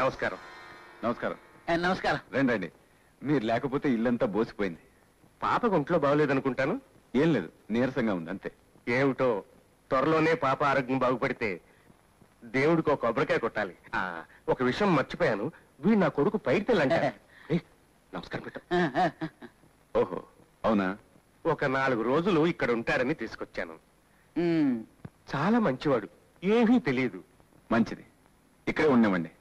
నమస్కారం. నమస్కారం. నమస్కారం. రండి రండి. మీరు లేకపోతే ఇల్లంతా బోసిపోయింది. పాప ఒంట్లో బాగోలేదనుకుంటాను. ఏం లేదు, నీరసంగా ఉంది అంతే. ఏమిటో త్వరలోనే పాప ఆరోగ్యం బాగుపడితే దేవుడికి ఒక కొబ్బరికాయ కొట్టాలి. ఒక విషయం మర్చిపోయాను, వీడు నా కొడుకు పైడితెల్లంట. నమస్కారం పెట్టు. ఓహో, అవునా? ఒక 4 రోజులు ఇక్కడ ఉంటారని తీసుకొచ్చాను. చాలా మంచివాడు, ఏమీ తెలియదు. మంచిది, ఇక్కడే ఉండేవండి.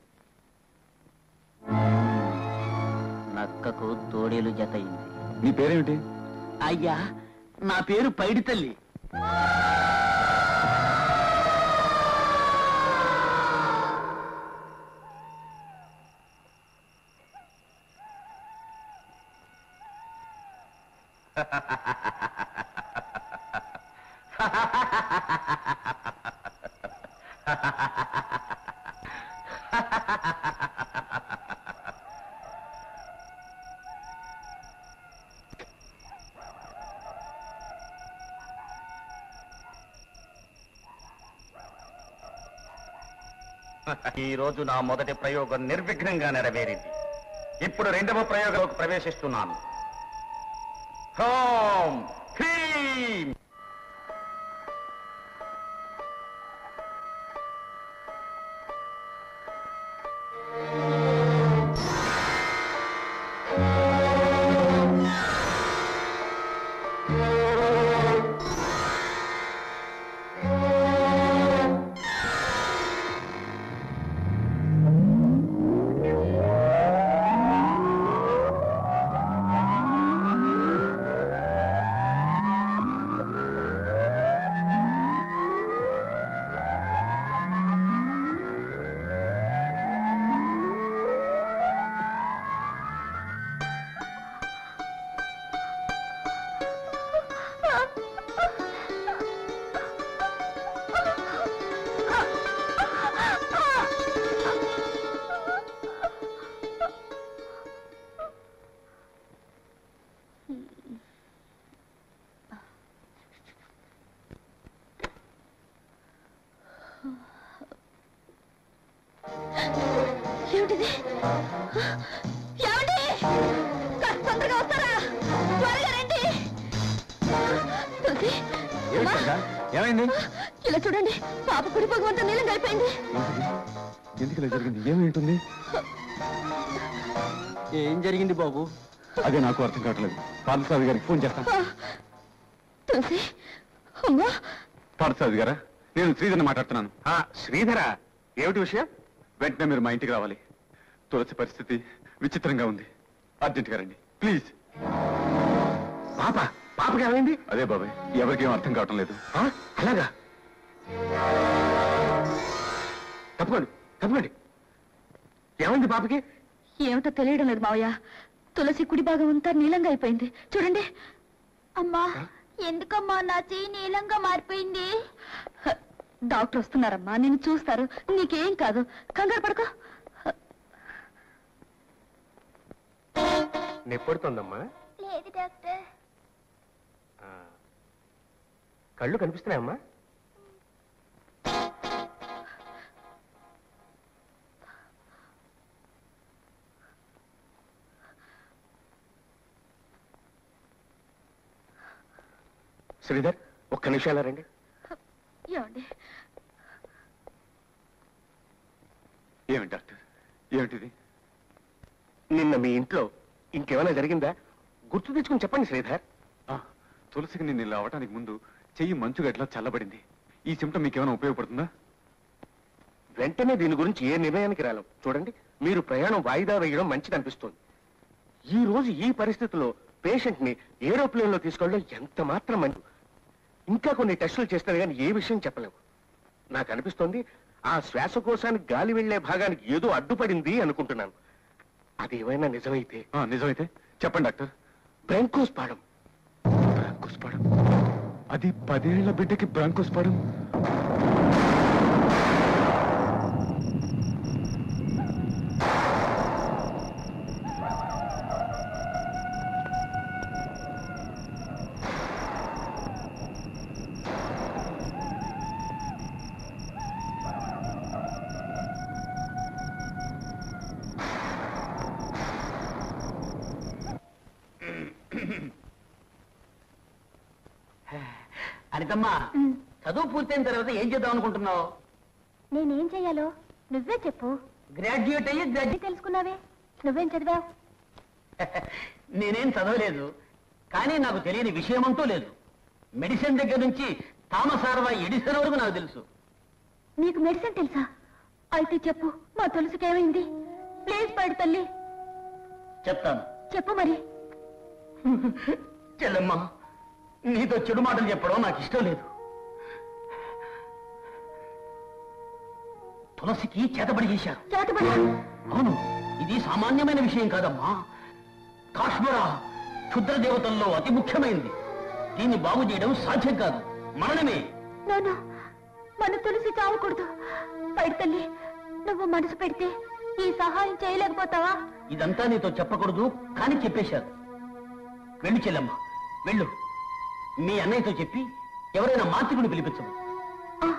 నక్కకు తోడేలు జతయింది. నీ పేరేమిటి? అయ్యా, నా పేరు పైడి తల్లి. ఈ రోజు నా మొదటి ప్రయోగం నిర్విఘ్నంగా నెరవేరింది. ఇప్పుడు రెండవ ప్రయోగంలోకి ప్రవేశిస్తున్నాను. ఓం హ్రీం. ఏమైంది? ఇలా చూడండి, పాప కుడి భగవంతుడు నీళ్ళం కలిపోయింది. ఎందుకు ఇలా జరిగింది? ఏమేంటుంది? ఏం జరిగింది బాబు? అదే నాకు అర్థం కావట్లేదు. పార్థసారథి గారికి ఫోన్ చేస్తాను. పార్థసారథి గారా, నేను శ్రీధర్ని మాట్లాడుతున్నాను. శ్రీధర, ఏమిటి విషయం? వెంటనే మీరు మా ఇంటికి రావాలి. తులసి పరిస్థితి విచిత్రంగా ఉంది. అర్జెంట్ గా రండి ప్లీజ్. పాపకి ఏమైంది? అదే బాబాయ్, ఎవరికేం అర్థం కావటం లేదు. అలాగా? తప్పకండి తప్పకండి. ఏమైంది పాపకి? ఏమిటో తెలియడం లేదు మావయ్య. తులసి కుడి భాగం అంతా నీలంగా అయిపోయింది. చూడండి. అమ్మా, ఎందుకమ్మా నా చెయ్యి నీలంగా మారిపోయింది? డాక్టర్ వస్తున్నారమ్మా, నేను చూస్తారు. నీకేం కాదు, కంగారు పడుకో. నెప్పడుతోందమ్మా? లేదు డాక్టర్. కళ్ళు కనిపిస్తున్నాయమ్మా? శ్రీధర్, ఒక్క నిమిషాలు రండి. ఏమండి? ఏమిటి డాక్టర్, ఏమిటిది? నిన్న మీ ఇంట్లో ఇంకేమైనా జరిగిందా? గుర్తు తెచ్చుకుని చెప్పండి శ్రీధర్. తులసికి నిన్ను ఇలా అవటానికి ముందు చెయ్యి మంచు గట్లా చల్లబడింది. ఈ సిమ్టమ్ మీకేమైనా ఉపయోగపడుతుందా? వెంటనే దీని గురించి ఏ నిర్ణయానికి రాలేం. చూడండి, మీరు ప్రయాణం వాయిదా వేయడం మంచిది అనిపిస్తోంది. ఈ రోజు ఈ పరిస్థితిలో పేషెంట్ ని ఏరోప్లేన్ లో తీసుకెళ్ళడం ఎంత మాత్రం మంచి. ఇంకా కొన్ని టెస్టులు చేస్తారు కానీ ఏ విషయం చెప్పలేము. నాకు అనిపిస్తోంది ఆ శ్వాసకోశానికి గాలి వెళ్లే భాగానికి ఏదో అడ్డుపడింది అనుకుంటున్నాను. అదేమైనా నిజమైతే? నిజమైతే చెప్పండి డాక్టర్. బ్రాంకోస్పాడం. బ్రాంకోస్పాడం? అది 10 ఏళ్ల బిడ్డకి బ్రాంకోస్పాడం? అనితమ్మా ఉమ్. చదువు పూర్తయిన తర్వాత ఏం చేద్దాం అనుకుంటున్నావు? నేనేం చెయ్యాలో నువ్వే చెప్పు. గ్రాడ్యుయేట్ అయ్యి అది తెలుసుకున్నావే, నువ్వేం చదివావు? నేనేం చదవలేదు, కానీ నాకు తెలియని విషయమంటూ లేదు. మెడిసిన్ దగ్గర నుంచి థామస్ ఆల్వా ఎడిసన్ వరకు నాకు తెలుసు. నీకు మెడిసిన్ తెలుసా? అయితే చెప్పు, మా తులసికి ఏమైంది? ప్లీజ్ పైడి తల్లి చెప్తాను. చెప్పు మరి. చెల్లెమ్మా, నీతో చెడు మాటలు చెప్పడం నాకు ఇష్టం లేదు. తులసికి చేతబడి చేశారు. చేతబడి? అవును, ఇది సామాన్యమైన విషయం కాదమ్మా. కాశ్మరా క్షుద్ర దేవతల్లో అతి ముఖ్యమైనది. దీన్ని బాగు చేయడం సాధ్యం కాదు, మరణమే. నోను, మన తులసి చావకూడదు. పైడి తల్లి, నువ్వు మనసు పెడితే ఈ సహాయం చేయలేకపోతావా? ఇదంతా నీతో చెప్పకూడదు, కానీ చెప్పేశారు. వెళ్ళు చెల్లెమ్మ, వెళ్ళు. మీ అన్నయ్యతో చెప్పి ఎవరైనా మాంత్రికుని పిలిపించవు. ఆ,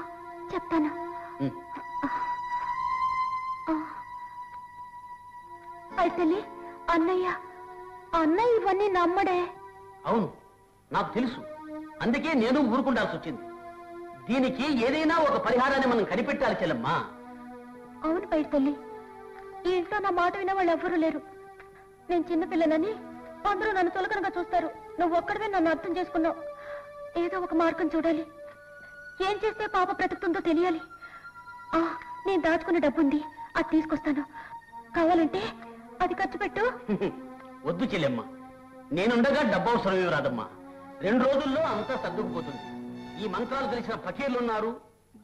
చెప్తాను. ఉం. పైడి తల్లి, అన్నయ్య ఇవన్నీ నమ్మడే. అవును, నాకు తెలుసు. అందుకే నేను ఊరుకుండాల్సి వచ్చింది. దీనికి ఏదైనా ఒక పరిహారాన్ని మనం కనిపెట్టాలి చెల్లమ్మా. అవును పైడి తల్లి, ఈ ఇంట్లో నా మాట వినే వాళ్ళు ఎవ్వరూ లేరు. నేను చిన్నపిల్లనని అందరూ నన్ను చులకనగా చూస్తారు. నువ్వు ఒక్కడవే నన్ను అర్థం చేసుకున్నావు. ఏదో ఒక మార్గం చూడాలి. ఏం చేస్తే పాప బ్రతుకుతుందో తెలియాలి. నేను దాచుకున్న డబ్బుంది, అది తీసుకొస్తాను. కావాలంటే అది ఖర్చు పెట్టు. వద్దు చెల్లెమ్మ, నేనుండగా డబ్బు అవసరమే రాదమ్మా. 2 రోజుల్లో అంతా సర్దుకుపోతుంది. ఈ మంత్రాలు తెలిసిన ఫకీర్లున్నారు,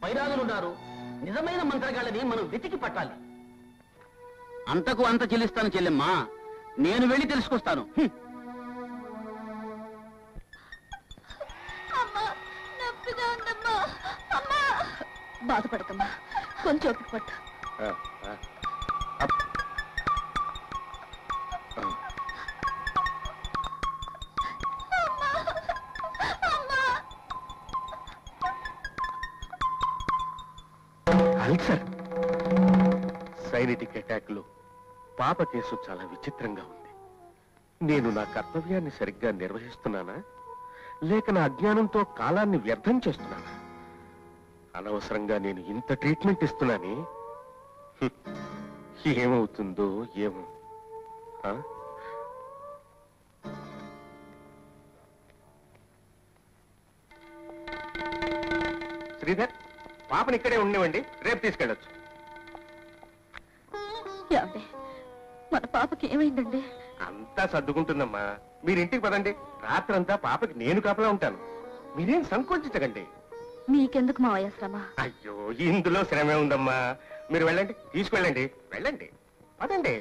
బైరాగులున్నారు. నిజమైన మంత్రగాళ్ళని మనం వెతికి పట్టాలి. అంతకు అంత చెల్లిస్తాను చెల్లెమ్మా. నేను వెళ్ళి తెలుసుకొస్తాను. బాధపడకమ్మా, కొంచెం ఓపిక పట్టు. అల్సర్ సైనటిక్ అటాక్ లో పాప కేసు చాలా విచిత్రంగా ఉంది. నేను నా కర్తవ్యాన్ని సరిగ్గా నిర్వహిస్తున్నానా, లేక నా అజ్ఞానంతో కాలాన్ని వ్యర్థం చేస్తున్నానా? అనవసరంగా నేను ఇంత ట్రీట్మెంట్ ఇస్తున్నానే. ఏమవుతుందో ఏమో. శ్రీధర్, పాపని ఇక్కడే ఉండేవండి, రేపు తీసుకెళ్ళొచ్చు. ఏమండి, మన పాపకి ఏమైందండి? అంతా సర్దుకుంటుందమ్మా, మీరు ఇంటికి పదండి. రాత్రంతా పాపకి నేను కాపలా ఉంటాను. మీరేం సంకోచించకండి. మీకెందుకు మావయ్య శ్రమ? అయ్యో, ఇందులో శ్రమే ఉందమ్మా. మీరు వెళ్ళండి, తీసుకెళ్ళండి. వెళ్ళండి, పదండి.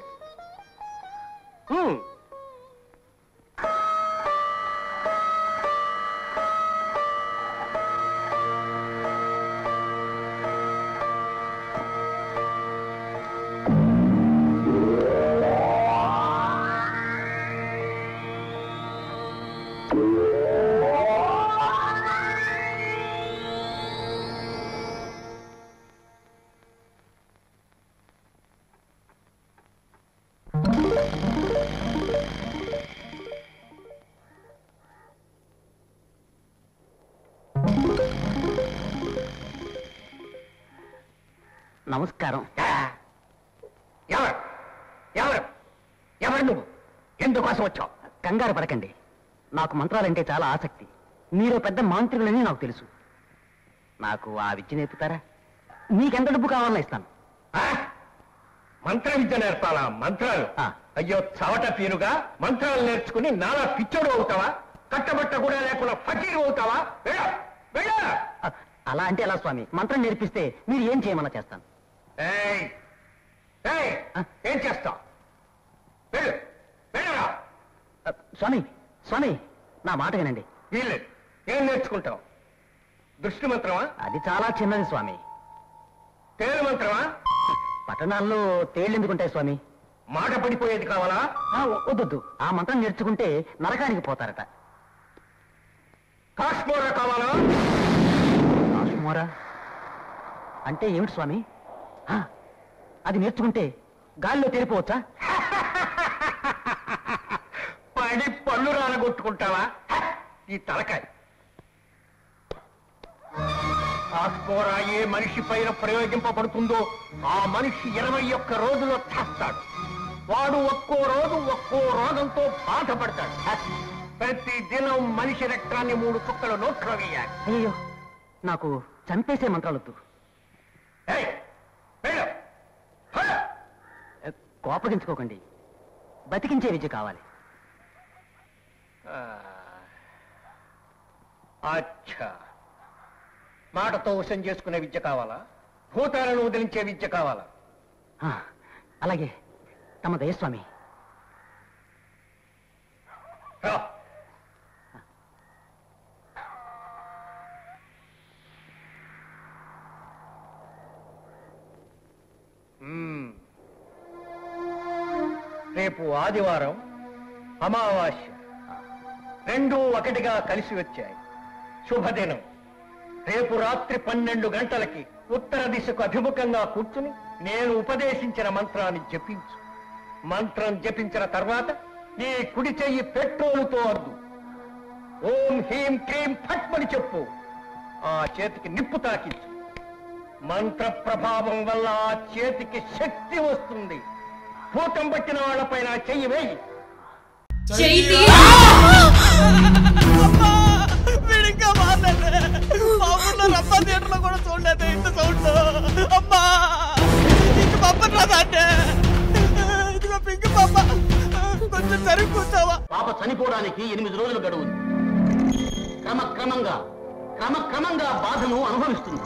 నమస్కారం. ఎవరు నువ్వు? ఎందుకోసం వచ్చావు? కంగారు పడకండి, నాకు మంత్రాలంటే చాలా ఆసక్తి. మీరు పెద్ద మాంత్రికులని నాకు తెలుసు. నాకు ఆ విద్య నేర్పుతారా? మీకెంత డబ్బు కావాలన్నా ఇస్తాను. మంత్ర విద్య నేర్పాలా? మంత్రాలు? ఆ. అయ్యో, చవట పీనుగా మంత్రాలు నేర్చుకుని నాలా పిచ్చోడు అవుతావా? కట్టబట్ట కూడా లేకుండా ఫకీరు అవుతావా? అలా అంటే ఎలా స్వామి? మంత్రం నేర్పిస్తే మీరు ఏం చేయమన్నా చేస్తాను. ఏం చేస్తావు? స్వామి, స్వామి, నా మాట వినండి. వీల్లేదు. ఏం నేర్చుకుంటావు? దృష్టి మంత్రమా? అది చాలా చిన్నది స్వామి. తేలు మంత్రమా? పట్టణాల్లో తేళ్లు ఎందుకుంటాయి స్వామి? మాట పడిపోయేది కావాలా? వద్దు, ఆ మంత్రం నేర్చుకుంటే నరకానికి పోతారట. కాశ్మోరా కావాలా? కాశ్మోరా అంటే ఏమిటి స్వామి? అది నేర్చుకుంటే గాలిలో తేలిపోవచ్చా? పడి పళ్ళు రాలగొట్టుకుంటావా? ఈ తలకాయ కాస్కోరా ఏ మనిషి పైన ప్రయోగింపబడుతుందో ఆ మనిషి 21 రోజుల్లో చేస్తాడు. వాడు ఒక్కో రోజు ఒక్కో రోగంతో బాధపడతాడు. ప్రతి దినం మనిషి రక్తాన్ని 3 చుక్కలు నోట్లో వేయాలి. అయ్యో, నాకు చంపేసే మంత్రాలొద్దు. కోపగించుకోకండి, బతికించే విద్య కావాలి. అచ్చా, మాటతో వశం చేసుకునే విద్య కావాలా? భూతాలను వదిలించే విద్య కావాలా? అలాగే తమ దయస్వామి. రా. రేపు ఆదివారం, అమావాస్య, రెండూ ఒకటిగా కలిసి వచ్చాయి. శుభదినం. రేపు రాత్రి 12 గంటలకి ఉత్తర దిశకు అభిముఖంగా కూర్చుని నేను ఉపదేశించిన మంత్రాన్ని జపించు. మంత్రం జపించిన తర్వాత నీ కుడి చెయ్యి పెట్రోలుతో అద్దు. ఓం హీం క్లీం ఫట్ అని చెప్పు. ఆ చేతికి నిప్పు తాకించు. మంత్ర ప్రభావం వల్ల ఆ చేతికి శక్తి వస్తుంది. భూతం పట్టిన వాళ్ళపైన చెయ్యి వేయి. వీడింకా మాట్లాడే రబ్బా థియేటర్లో కూడా చూడలేదు ఇంత సౌండ్. అమ్మా ఇంక పప్ప రాదంటే ఇదిగో పింక్ పాప, కొంచెం సరిగ్గా కూర్చోవా. పాప చనిపోవడానికి 8 రోజులు గడువు. క్రమక్రమంగా బాధను అనుభవిస్తుంది.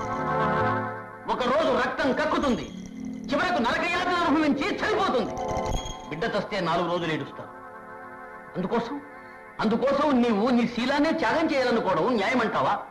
ఒక రోజు రక్తం కక్కుతుంది, చివరకు నరకయాతన అనుభవించి చనిపోతుంది. బిడ్డ చస్తే 4 రోజులు ఏడుస్తావు. అందుకోసం నీవు నీ శీలాన్ని త్యాగం చేయాలనుకోవడం న్యాయమంటావా?